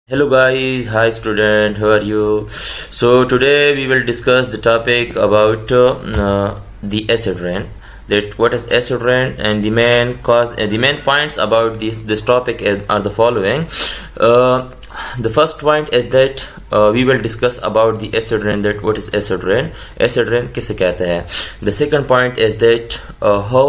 Hello guys, hi student, how are you? So today we will discuss the topic about the acid rain. That what is acid rain, and the main cause and the main points about this topic are the following. The first point is that we will discuss about the acid rain. That what is acid rain? Acid rain किसे कहते हैं? The second point is that how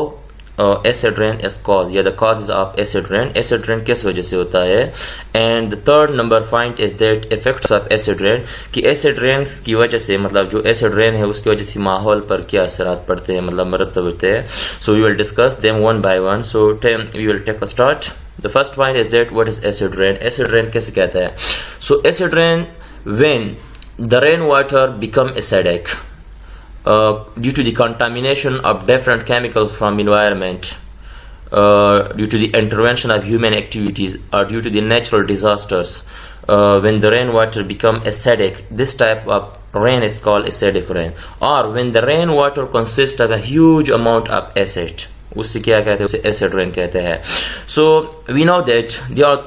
acid rain is caused, या the causes of acid rain. Acid rain किस वजह से होता है? And the third number point is that effects of acid rain, कि acid rains की वजह से मतलब जो acid rain है उसकी वजह से माहौल पर क्या असरात पड़ते हैं, मतलब मरतब होते हैं. So we will discuss them one by one. So we will take a start. The first point is that what is acid rain? Acid rain किसे कहता है? So acid rain when the rainwater become acidic due to the contamination of different chemicals from environment, due to the intervention of human activities, or due to the natural disasters. When the rainwater become acidic, this type of rain is called acidic rain. Or when the rainwater consists of a huge amount of acid, उसे क्या कहते हैं? उसे acid rain कहते हैं. So we know that there are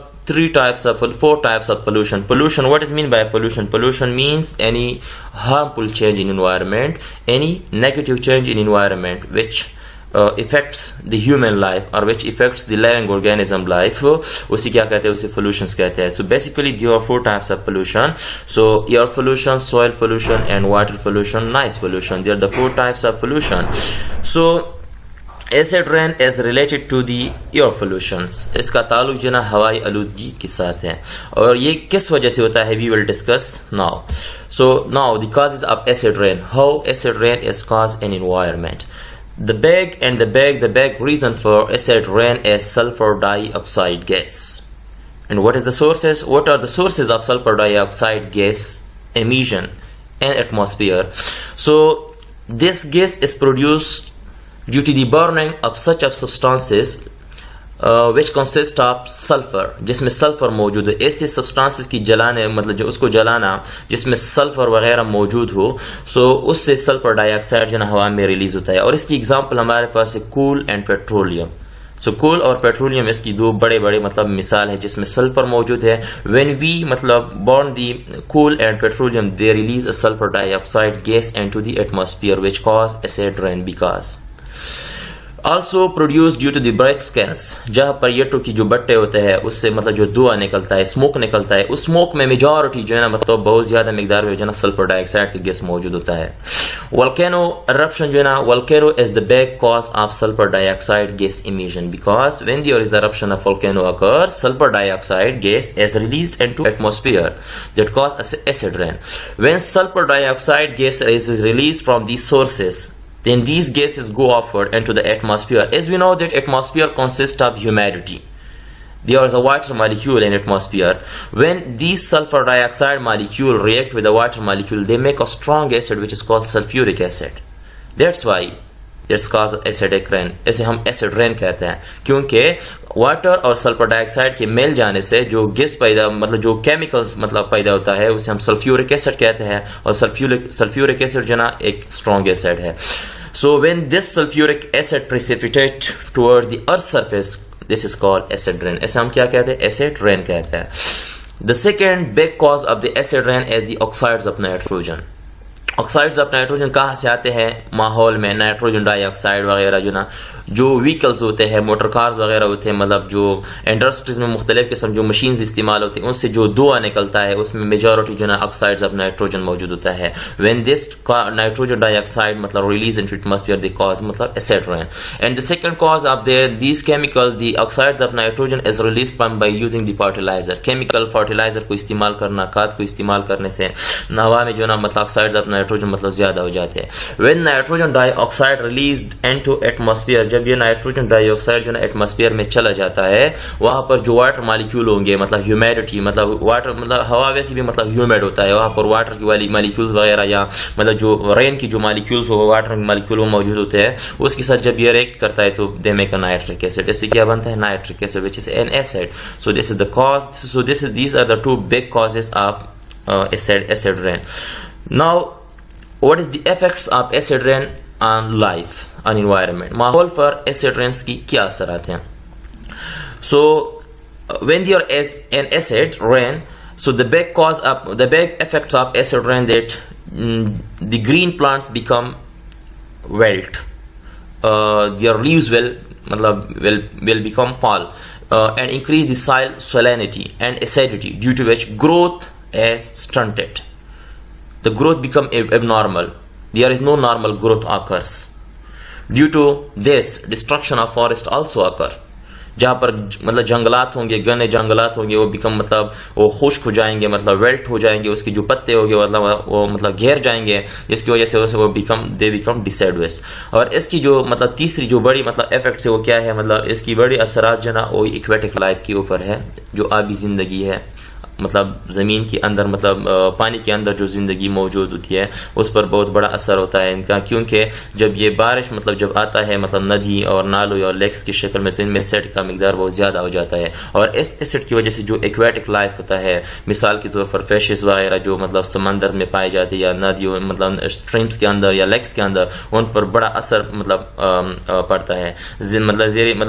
four types of pollution. Pollution, what is mean by pollution? Pollution means any harmful change in environment, any negative change in environment which affects the human life or which affects the living organism life. उसे क्या कहते हैं? उसे pollutions कहते हैं. So basically there are four types of pollution. So air pollution, soil pollution and water pollution, noise pollution. They are the four types of pollution. So acid rain is related to the air pollutions. इसका ताल्लुक जो ना हवाई आलूदगी के साथ है, और ये किस वजह से होता है we will discuss now. So now the causes of acid rain. How acid rain is caused in environment. The big reason for acid rain is sulfur dioxide gas. And what is the sources? What are the sources of sulfur dioxide gas emission in atmosphere? So this gas is produced due to the burning of such of substances which consist of sulfur, जिसमें sulphur मौजूद है. ऐसे substances की जलाने मतलब जो उसको जलाना जिसमें सल्फर वगैरह मौजूद हो, सो उससे सल्फर डाइऑक्साइड जो ना हवा में रिलीज होता है. और इसकी एग्जांपल हमारे पास है कोल एंड पेट्रोलियम. सो कोल और पेट्रोलियम इसकी दो बड़े मतलब मिसाल है जिसमें सल्फर मौजूद है. व्हेन वी मतलब burn the coal and petroleum, they release a sulphur dioxide gas into the atmosphere which cause acid rain. Because also produced due to the brick kilns, जहाँ पर येटो की जो बट्टे होते हैं उससे मतलब जो धुआं निकलता है, स्मोक निकलता है, उस स्मोक में मेजॉरिटी जो है ना मतलब बहुत ज्यादा मिकदार में जो है ना सल्फर डाइऑक्साइड की गैस मौजूद होता है. वोल्केनो eruption जो है ना, volcano is the big cause of sulfur dioxide gas emission, because when there is eruption of volcano occurs, sulfur dioxide gas is released into atmosphere that cause acid rain. When sulfur dioxide gas is released from these sources, then these gases go upward into the atmosphere. As we know that atmosphere consists of humidity. There is a water molecule in atmosphere. When these sulfur dioxide molecule react with the water molecule, they make a strong acid which is called sulfuric acid. That's why it's called acidic rain. इसे हम acid rain कहते हैं, क्योंकि water और sulphur dioxide के मिल जाने से जो गैस पैदा मतलब जो केमिकल्स मतलब पैदा होता है उसे हम सल्फ्यूरिक एसिड कहते हैं. और सल्फ्यूरिक एसिड जो ना एक स्ट्रॉन्ग एसिड है. So when this sulfuric acid precipitate towards the earth surface, this is called acid rain. ऐसे हम क्या कहते हैं? acid rain कहते हैं. The second big cause of the acid rain is the oxides of nitrogen. Oxides of nitrogen कहाँ से आते हैं? माहौल में नाइट्रोजन डाइऑक्साइड वगैरह जो ना जो व्हीकल्स होते हैं, मोटर कार्स वगैरह होते हैं, मतलब जो इंडस्ट्रीज में मुख्तलिफ किस्म जो मशीन्स इस्तेमाल होती हैं उनसे जो धुआं निकलता है उसमें मेजॉरिटी जो ना ऑक्साइड्स ऑफ नाइट्रोजन मौजूद होता है. व्हेन दिस नाइट्रोजन डाइऑक्साइड मतलब release into atmosphere the cause मतलब acid rain. And the second cause of this chemical the oxides of nitrogen is release by using the fertiliser. Chemical fertiliser को इस्तेमाल करना, खाद को इस्तेमाल करने से हवा में जो ना मतलब ऑक्साइड्स ऑफ नाइट्रोजन मतलब ज्यादा हो जाते हैं. When nitrogen dioxide released into atmosphere, जब ये नाइट्रोजन डाइऑक्साइड जो ना एटमॉस्फेयर में चला जाता है, वहां पर जो वाटर मॉलिक्यूल होंगे मतलब ह्यूमिडिटी मतलब वाटर मतलब हवा वैसे भी मतलब ह्यूमिड होता है, वहां पर वाटर की वाली मॉलिक्यूल्स वगैरह या मतलब जो रेन की जो मॉलिक्यूल्स हो वाटर के मॉलिक्यूल वो मौजूद होते हैं, उसके साथ जब ये रिएक्ट करता है तो they make a nitric acid. इससे क्या बनता है? Nitric acid which is an acid. So this is the cause. So these are the two big causes of acid rain. Now what is the effects of acid rain on life, on environment? माहौल पर acid rains की क्या असरात हैं? So when there is an acid rain, So the big effects of acid rain that the green plants become wilt, their leaves will become pale, and increase the soil salinity and acidity, due to which growth is stunted. The growth become abnormal. There is no normal growth occurs. Due to this, destruction of forest also occur. जहाँ पर जंगलात होंगे, घने जंगलात होंगे, वो become वो खुश्क हो जाएंगे, वेल्ट हो जाएंगे, उसके जो पत्ते होंगे वो घेर जाएंगे, जिसकी वजह से वो दे बिकम डिसाइडवेस। और इसकी जो तीसरी जो बड़ी इफेक्ट है वो क्या है, इसकी बड़ी असरात जो ना वो इक्वेटिक लाइफ के ऊपर है, जो आबी जिंदगी है, ज़मीन के अंदर पानी के अंदर जो ज़िंदगी मौजूद होती है उस पर बहुत बड़ा असर होता है इनका, क्योंकि जब ये बारिश जब आता है नदी और नालों और लेक्स की शक्ल में, तो इनमें एसिड का मिकदार बहुत ज़्यादा हो जाता है। और इस एसिड की वजह से जो एक्वेटिक लाइफ होता है, मिसाल के तौर पर फिशेस वगैरह जो समंदर में पाए जाते हैं या नदियों स्ट्रीम्स के अंदर या लेक्स के अंदर, उन पर बड़ा असर पड़ता है।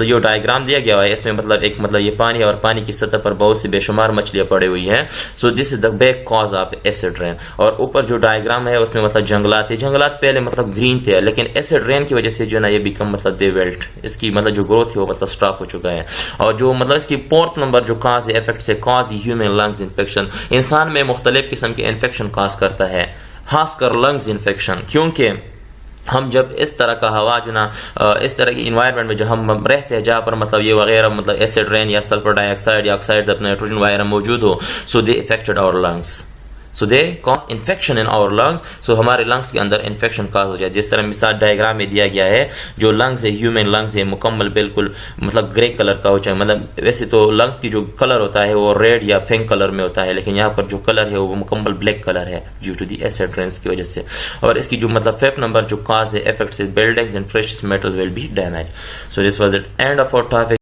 जो डायग्राम दिया गया है इसमें एक ये पानी और पानी की सतह पर बहुत सी बेशुमार मछलियाँ पड़ी हुई है। So this is the big cause of acid rain. और ऊपर जो डायग्राम है उसमें जंगलात है, जंगलात पहले ग्रीन थे, लेकिन एसिड रेन की वजह से जो ना ये बिकम दे वेल्ट, इसकी जो ग्रोथ है वो स्टॉप हो चुका है। और जो इसकी 4th नंबर जो कॉज है इफेक्ट से, cause the human lungs infection, इंसान में मुख्तलिफ किस्म के इन्फेक्शन कॉज करता है, खासकर लंग्स इन्फेक्शन, क्योंकि हम जब इस तरह का हवा जो ना इस तरह की इन्वायरमेंट में जो हम रहते हैं, जहाँ पर ये वगैरह एसिड रेन या सल्फर डाइऑक्साइड या ऑक्साइड्स अपने नाइट्रोजन वगैरह मौजूद हो, so they affected our lungs, so they cause infection in our lungs. So हमारे लंग्स के अंदर इन्फेक्शन कॉज हो जाए। जिस तरह मिसाल डायग्राम में दिया गया है, जो लंग्स है, ह्यूमन लंग्स है, मुकम्मल बिल्कुल ग्रे कलर का हो जाए। वैसे तो लंग्स की जो कलर होता है वो रेड या पिंक कलर में होता है, लेकिन यहाँ पर जो कलर है वो मुकम्मल ब्लैक कलर है due to the acid rains की वजह से। और इसकी जो 5th नंबर जो कॉज है इफेक्ट से, buildings and precious metal will be damage. So this was it, end of our topic.